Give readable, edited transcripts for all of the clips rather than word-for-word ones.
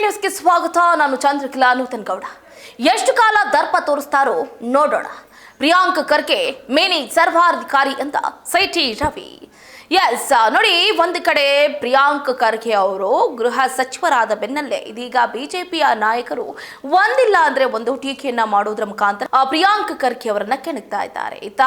ನ್ಯೂಸ್ಗೆ ಸ್ವಾಗತ. ನಾನು ಚಂದ್ರಕಲಾ ನೂತನಗೌಡ. ಎಷ್ಟು ಕಾಲ ದರ್ಪ ತೋರಿಸ್ತಾರೋ ನೋಡೋಣ. ಪ್ರಿಯಾಂಕ್ ಖರ್ಗೆ ಮಿನಿ ಸರ್ವಾಧಿಕಾರಿ ಅಂತ ಸಿಟಿ ರವಿ. ಎಸ್ ನೋಡಿ, ಒಂದು ಕಡೆ ಪ್ರಿಯಾಂಕ್ ಖರ್ಗೆ ಅವರು ಗೃಹ ಸಚಿವರಾದ ಬೆನ್ನಲ್ಲೇ ಇದೀಗ ಬಿಜೆಪಿಯ ನಾಯಕರು ಒಂದಿಲ್ಲ ಅಂದ್ರೆ ಒಂದು ಟೀಕೆಯನ್ನ ಮಾಡೋದ್ರ ಮುಖಾಂತರ ಪ್ರಿಯಾಂಕ್ ಖರ್ಗೆ ಅವರನ್ನ ಕೆಣಕ್ತಾ ಇದ್ದಾರೆ. ಇತ್ತ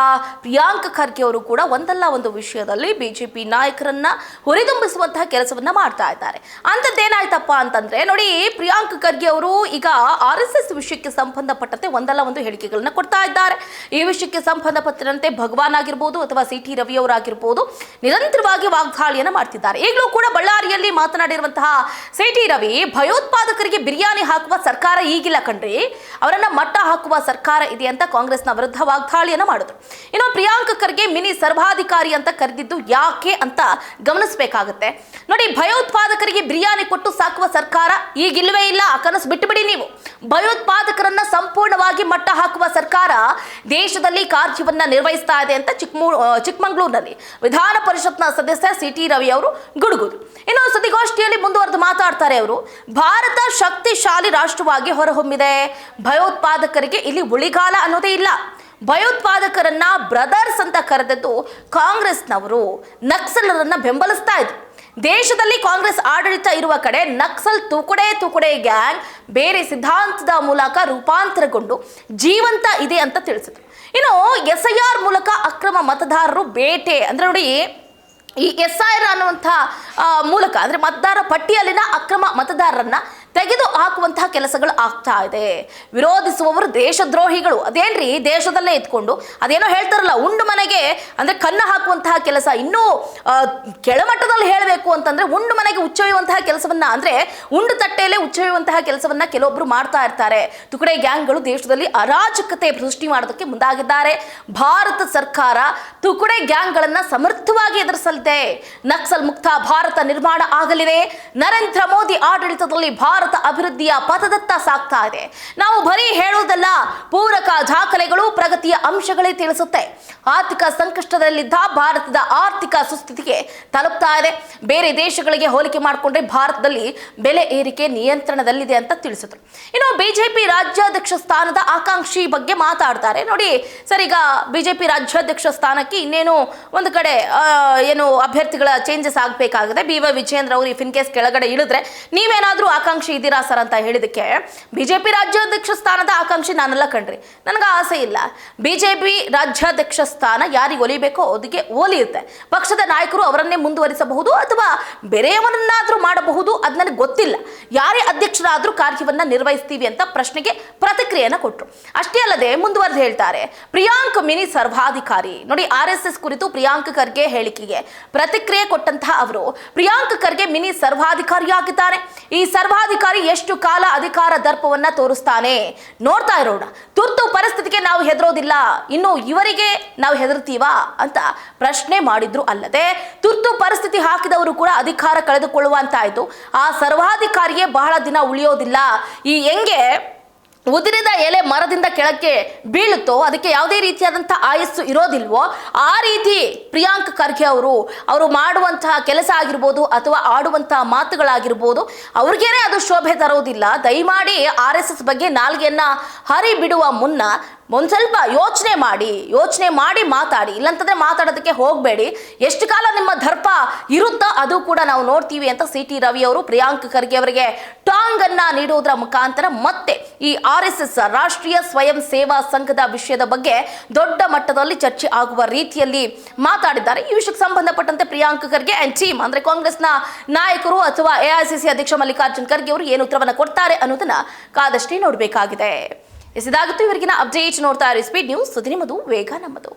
ಪ್ರಿಯಾಂಕ್ ಖರ್ಗೆ ಅವರು ಕೂಡ ಒಂದಲ್ಲ ಒಂದು ವಿಷಯದಲ್ಲಿ ಬಿಜೆಪಿ ನಾಯಕರನ್ನ ಹುರಿದುಂಬಿಸುವಂತಹ ಕೆಲಸವನ್ನ ಮಾಡ್ತಾ ಇದ್ದಾರೆ. ಅಂತದ್ದೇನಾಯ್ತಪ್ಪ ಅಂತಂದ್ರೆ ನೋಡಿ, ಪ್ರಿಯಾಂಕ್ ಖರ್ಗೆ ಅವರು ಈಗ RSS ವಿಷಯಕ್ಕೆ ಸಂಬಂಧಪಟ್ಟಂತೆ ಒಂದಲ್ಲ ಒಂದು ಹೇಳಿಕೆಗಳನ್ನ ಕೊಡ್ತಾ ಇದ್ದಾರೆ. ಈ ವಿಷಯಕ್ಕೆ ಸಂಬಂಧಪಟ್ಟಂತೆ ಭಗವಾನ್ ಆಗಿರ್ಬೋದು ಅಥವಾ ಸಿಟಿ ರವಿ ಅವರಾಗಿರ್ಬೋದು ನಿರಂತರವಾಗಿ ವಾಗ್ದಾಳಿಯನ್ನು ಮಾಡ್ತಿದ್ದಾರೆ. ಈಗಲೂ ಕೂಡ ಬಳ್ಳಾರಿಯಲ್ಲಿ ಮಾತನಾಡಿರುವಂತಹ ಸಿಟಿ ರವಿ, ಭಯೋತ್ಪಾದಕರಿಗೆ ಬಿರಿಯಾನಿ ಹಾಕುವ ಸರ್ಕಾರ ಈಗಿಲ್ಲ ಕಣ್ರಿ, ಅವರನ್ನ ಮಟ್ಟ ಹಾಕುವ ಸರ್ಕಾರ ಇದೆ ಅಂತ ಕಾಂಗ್ರೆಸ್ನ ವಿರುದ್ಧ ವಾಗ್ದಾಳಿಯನ್ನು ಮಾಡಿದ್ರು. ಇನ್ನು ಪ್ರಿಯಾಂಕ್ ಖರ್ಗೆ ಮಿನಿ ಸರ್ವಾಧಿಕಾರಿ ಅಂತ ಕರೆದಿದ್ದು ಯಾಕೆ ಅಂತ ಗಮನಿಸಬೇಕಾಗುತ್ತೆ. ನೋಡಿ, ಭಯೋತ್ಪಾದಕರಿಗೆ ಬಿರಿಯಾನಿ ಕೊಟ್ಟು ಸಾಕುವ ಸರ್ಕಾರ ಈಗಿಲ್ವೇ ಇಲ್ಲ. ಆ ಕನಸು ಬಿಟ್ಟುಬಿಡಿ ನೀವು. ಭಯೋತ್ಪಾದಕರನ್ನ ಸಂಪೂರ್ಣವಾಗಿ ಮಟ್ಟ ಹಾಕುವ ಸರ್ಕಾರ ದೇಶದಲ್ಲಿ ಕಾರ್ಯವನ್ನ ನಿರ್ವಹಿಸ್ತಾ ಇದೆ ಅಂತ ಚಿಕ್ಕಮಗಳೂರಿನಲ್ಲಿ ವಿಧಾನ ಪರಿಷತ್ನ ಸದಸ್ಯ ಸಿಟಿ ರವಿ ಅವರು ಗುಡುಗುದ್ರು. ಇನ್ನು ಸುದ್ದಿಗೋಷ್ಠಿಯಲ್ಲಿ ಮುಂದುವರೆದು ಮಾತಾಡ್ತಾರೆ ಅವರು, ಭಾರತ ಶಕ್ತಿಶಾಲಿ ರಾಷ್ಟ್ರವಾಗಿ ಹೊರಹೊಮ್ಮಿದೆ. ಭಯೋತ್ಪಾದಕರಿಗೆ ಇಲ್ಲಿ ಉಳಿಗಾಲ ಅನ್ನೋದೇ ಇಲ್ಲ. ಭಯೋತ್ಪಾದಕರನ್ನ ಬ್ರದರ್ಸ್ ಅಂತ ಕರೆದದ್ದು ಕಾಂಗ್ರೆಸ್ನವರು ನಕ್ಸಲರನ್ನ ಬೆಂಬಲಿಸ್ತಾ ಇದ್ರು. ದೇಶದಲ್ಲಿ ಕಾಂಗ್ರೆಸ್ ಆಡಳಿತ ಇರುವ ಕಡೆ ನಕ್ಸಲ್ ತುಕಡೆ ಗ್ಯಾಂಗ್ ಬೇರೆ ಸಿದ್ಧಾಂತದ ಮೂಲಕ ರೂಪಾಂತರಗೊಂಡು ಜೀವಂತ ಇದೆ ಅಂತ ತಿಳಿಸಿದ್ರು. ಇನ್ನು SIR ಮೂಲಕ ಅಕ್ರಮ ಮತದಾರರು ಬೇಟೆ ಅಂದ್ರೆ ನೋಡಿ, ಈ SIR ಅನ್ನುವಂಥ ಮೂಲಕ ಅಂದ್ರೆ ಮತದಾರ ಪಟ್ಟಿಯಲ್ಲಿನ ಅಕ್ರಮ ಮತದಾರರನ್ನ ತೆಗೆದು ಹಾಕುವಂತಹ ಕೆಲಸಗಳು ಆಗ್ತಾ ಇದೆ. ವಿರೋಧಿಸುವವರು ದೇಶದ್ರೋಹಿಗಳು. ಅದೇನ್ರಿ, ದೇಶದಲ್ಲೇ ಇದ್ಕೊಂಡು ಅದೇನೋ ಹೇಳ್ತಾರಲ್ಲ, ಉಂಡು ಮನೆಗೆ ಅಂದ್ರೆ ಕನ್ನ ಹಾಕುವಂತಹ ಕೆಲಸ. ಇನ್ನೂ ಕೆಳಮಟ್ಟದಲ್ಲಿ ಹೇಳಬೇಕು ಅಂತಂದ್ರೆ ಉಂಡು ಮನೆಗೆ ಉಚ್ಚೊಯ್ಯುವಂತಹ ಕೆಲಸವನ್ನ, ಅಂದ್ರೆ ಉಂಡು ತಟ್ಟೆಯಲ್ಲೇ ಉಚ್ಚೊಯ್ಯುವಂತಹ ಕೆಲಸವನ್ನ ಕೆಲವೊಬ್ರು ಮಾಡ್ತಾ ಇರ್ತಾರೆ. ತುಕಡೆ ಗ್ಯಾಂಗ್ಗಳು ದೇಶದಲ್ಲಿ ಅರಾಜಕತೆ ಸೃಷ್ಟಿ ಮಾಡೋದಕ್ಕೆ ಮುಂದಾಗಿದ್ದಾರೆ. ಭಾರತ ಸರ್ಕಾರ ತುಕಡೆ ಗ್ಯಾಂಗ್ಗಳನ್ನ ಸಮರ್ಥವಾಗಿ ಎದುರಿಸಲಿದೆ. ನಕ್ಸಲ್ ಮುಕ್ತ ಭಾರತ ನಿರ್ಮಾಣ ಆಗಲಿದೆ. ನರೇಂದ್ರ ಮೋದಿ ಆಡಳಿತದಲ್ಲಿ ಭಾರತ ಅಭಿವೃದ್ಧಿಯ ಪಥದತ್ತ ಸಾಗ್ತಾ ಇದೆ. ನಾವು ಬರೀ ಹೇಳುವುದಲ್ಲ, ಪೂರಕ ದಾಖಲೆಗಳು ಪ್ರಗತಿಯ ಅಂಶಗಳೇ ತಿಳಿಸುತ್ತೆ. ಆರ್ಥಿಕ ಸಂಕಷ್ಟದಲ್ಲಿದ್ದ ಭಾರತದ ಆರ್ಥಿಕ ಸುಸ್ಥಿತಿಗೆ ತಲುಪ್ತಾ ಇದೆ. ಬೇರೆ ದೇಶಗಳಿಗೆ ಹೋಲಿಕೆ ಮಾಡಿಕೊಂಡ್ರೆ ಭಾರತದಲ್ಲಿ ಬೆಲೆ ಏರಿಕೆ ನಿಯಂತ್ರಣದಲ್ಲಿದೆ ಅಂತ ತಿಳಿಸಿದ್ರು. ಇನ್ನು ಬಿಜೆಪಿ ರಾಜ್ಯಾಧ್ಯಕ್ಷ ಸ್ಥಾನದ ಆಕಾಂಕ್ಷಿ ಬಗ್ಗೆ ಮಾತಾಡ್ತಾರೆ. ನೋಡಿ ಸರ್, ಈಗ ಬಿಜೆಪಿ ರಾಜ್ಯಾಧ್ಯಕ್ಷ ಸ್ಥಾನಕ್ಕೆ ಇನ್ನೇನು ಒಂದು ಕಡೆ ಏನು ಅಭ್ಯರ್ಥಿಗಳ ಚೇಂಜಸ್ ಆಗಬೇಕಾಗಿದೆ. BY ವಿಜಯೇಂದ್ರ ಅವರು ಇಫ್ ಇನ್ ಕೇಸ್ ಕೆಳಗಡೆ ಇಳಿದ್ರೆ ನೀವೇನಾದ್ರೂ ಆಕಾಂಕ್ಷಿ ಇದ್ದೀರಾ ಸರ್ ಅಂತ ಹೇಳಿದಕ್ಕೆ, ಬಿಜೆಪಿ ರಾಜ್ಯಾಧ್ಯಕ್ಷ ಸ್ಥಾನದ ಆಕಾಂಕ್ಷಿ ನಾನೆಲ್ಲ ಕಣ್ರಿ, ನನಗೆ ಆಸೆ ಇಲ್ಲ. ಬಿಜೆಪಿ ರಾಜ್ಯಾಧ್ಯಕ್ಷ ಸ್ಥಾನ ಯಾರಿಗೆ ಒಲಿಬೇಕೋ ಅದಕ್ಕೆ ಒಲಿಯುತ್ತೆ. ಪಕ್ಷದ ನಾಯಕರು ಅವರನ್ನೇ ಮುಂದುವರಿಸಬಹುದು ಅಥವಾ ಬೇರೆಯವರನ್ನಾದ್ರೂ ಮಾಡಬಹುದು, ಅದು ನನಗೆ ಗೊತ್ತಿಲ್ಲ. ಯಾರೇ ಅಧ್ಯಕ್ಷರಾದ್ರೂ ಕಾರ್ಯವನ್ನ ನಿರ್ವಹಿಸ್ತೀವಿ ಅಂತ ಪ್ರಶ್ನೆಗೆ ಪ್ರತಿಕ್ರಿಯೆಯನ್ನು ಕೊಟ್ಟರು. ಅಷ್ಟೇ ಅಲ್ಲದೆ ಮುಂದುವರೆದು ಹೇಳ್ತಾರೆ, ಪ್ರಿಯಾಂಕ್ ಮಿನಿ ಸರ್ವಾಧಿಕಾರಿ. ನೋಡಿ, RSS ಕುರಿತು ಪ್ರಿಯಾಂಕ್ ಖರ್ಗೆ ಹೇಳಿಕೆಗೆ ಪ್ರತಿಕ್ರಿಯೆ ಕೊಟ್ಟಂತಹ ಅವರು, ಪ್ರಿಯಾಂಕ್ ಖರ್ಗೆ ಮಿನಿ ಸರ್ವಾಧಿಕಾರಿಯಾಗಿದ್ದಾರೆ. ಈ ಸರ್ವಾಧಿಕಾರಿ ಎಷ್ಟು ಕಾಲ ಅಧಿಕಾರ ದರ್ಪವನ್ನ ತೋರಿಸ್ತಾನೆ ನೋಡ್ತಾ ಇರೋಣ. ತುರ್ತು ಪರಿಸ್ಥಿತಿಗೆ ನಾವು ಹೆದರೋದಿಲ್ಲ, ಇನ್ನು ಇವರಿಗೆ ನಾವು ಹೆದರ್ತೀವಾ ಅಂತ ಪ್ರಶ್ನೆ ಮಾಡಿದ್ರು. ಅಲ್ಲದೆ ತುರ್ತು ಪರಿಸ್ಥಿತಿ ಹಾಕಿದವರು ಕೂಡ ಅಧಿಕಾರ ಕಳೆದುಕೊಳ್ಳುವಂತಾಯ್ತು. ಆ ಸರ್ವಾಧಿಕಾರಿಗೆ ಬಹಳ ದಿನ ಉಳಿಯೋದಿಲ್ಲ. ಈ ಹೆಂಗೆ ಉದುರಿದ ಎಲೆ ಮರದಿಂದ ಕೆಳಕ್ಕೆ ಬೀಳುತ್ತೋ ಅದಕ್ಕೆ ಯಾವುದೇ ರೀತಿಯಾದಂತಹ ಆಯಸ್ಸು ಇರೋದಿಲ್ವೋ, ಆ ರೀತಿ ಪ್ರಿಯಾಂಕ್ ಖರ್ಗೆ ಅವರು ಮಾಡುವಂತಹ ಕೆಲಸ ಆಗಿರ್ಬೋದು ಅಥವಾ ಆಡುವಂತಹ ಮಾತುಗಳಾಗಿರ್ಬೋದು ಅವ್ರಿಗೇನೆ ಅದು ಶೋಭೆ ತರೋದಿಲ್ಲ. ದಯಮಾಡಿ RSS ಬಗ್ಗೆ ನಾಲ್ಗೆಯನ್ನ ಹರಿ ಬಿಡುವ ಮುನ್ನ ಒಂದು ಸ್ವಲ್ಪ ಯೋಚನೆ ಮಾಡಿ ಮಾತಾಡಿ. ಇಲ್ಲಂತಂದ್ರೆ ಮಾತಾಡೋದಕ್ಕೆ ಹೋಗಬೇಡಿ. ಎಷ್ಟು ಕಾಲ ನಿಮ್ಮ ದರ್ಪ ಇರುತ್ತೋ ಅದು ಕೂಡ ನಾವು ನೋಡ್ತೀವಿ ಅಂತ ಸಿಟಿ ರವಿ ಅವರು ಪ್ರಿಯಾಂಕ್ ಖರ್ಗೆ ಅವರಿಗೆ ಟಾಂಗ್ ಅನ್ನ ನೀಡುವುದರ ಮುಖಾಂತರ ಮತ್ತೆ ಈ RSS ರಾಷ್ಟ್ರೀಯ ಸ್ವಯಂ ಸೇವಾ ಸಂಘದ ವಿಷಯದ ಬಗ್ಗೆ ದೊಡ್ಡ ಮಟ್ಟದಲ್ಲಿ ಚರ್ಚೆ ಆಗುವ ರೀತಿಯಲ್ಲಿ ಮಾತಾಡಿದ್ದಾರೆ. ಈ ವಿಷಯಕ್ಕೆ ಸಂಬಂಧಪಟ್ಟಂತೆ ಪ್ರಿಯಾಂಕ್ ಖರ್ಗೆ ಅಂಡ್ ಟೀಮ್ ಅಂದ್ರೆ ಕಾಂಗ್ರೆಸ್ನ ನಾಯಕರು ಅಥವಾ AICC ಅಧ್ಯಕ್ಷ ಮಲ್ಲಿಕಾರ್ಜುನ್ ಖರ್ಗೆ ಅವರು ಏನು ಉತ್ತರವನ್ನು ಕೊಡ್ತಾರೆ ಅನ್ನೋದನ್ನ ಕಾದಷ್ಟೇ ನೋಡಬೇಕಾಗಿದೆ. ಇದಾಗಿತ್ತು ಇವರಿಗಿನ ಅಪ್ಡೇಟ್. ನೋಡ್ತಾ ಇರಿ ಸ್ಪೀಡ್ ನ್ಯೂಸ್. ಸುದ್ದಿ ನಿಮ್ಮದು, ವೇಗ ನಮ್ಮದು.